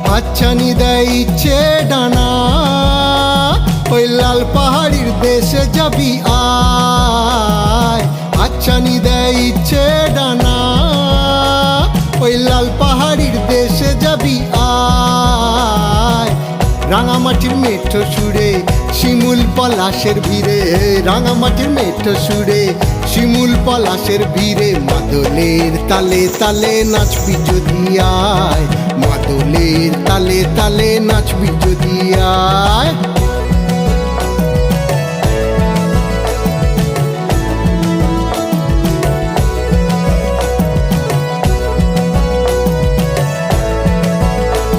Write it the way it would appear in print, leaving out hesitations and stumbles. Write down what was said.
হাতছানি দেয় ইচ্ছে ডানা, ওই লাল পাহাড়ির দেশে যাবি আয়। হাতছানি দেয় ইচ্ছে ডানা, ওই লাল পাহাড়ির দেশে যাবি আয়। রাঙামাটির মেঠো সুরে শিমুল পলাশের ভিড়ে, রাঙামাটির মেঠো সুরে শিমুল পলাশের ভিড়ে, মাদলের তালে তালে নাচবি যদি আয়, মাদলের তালে তালে নাচবি যদি আয়।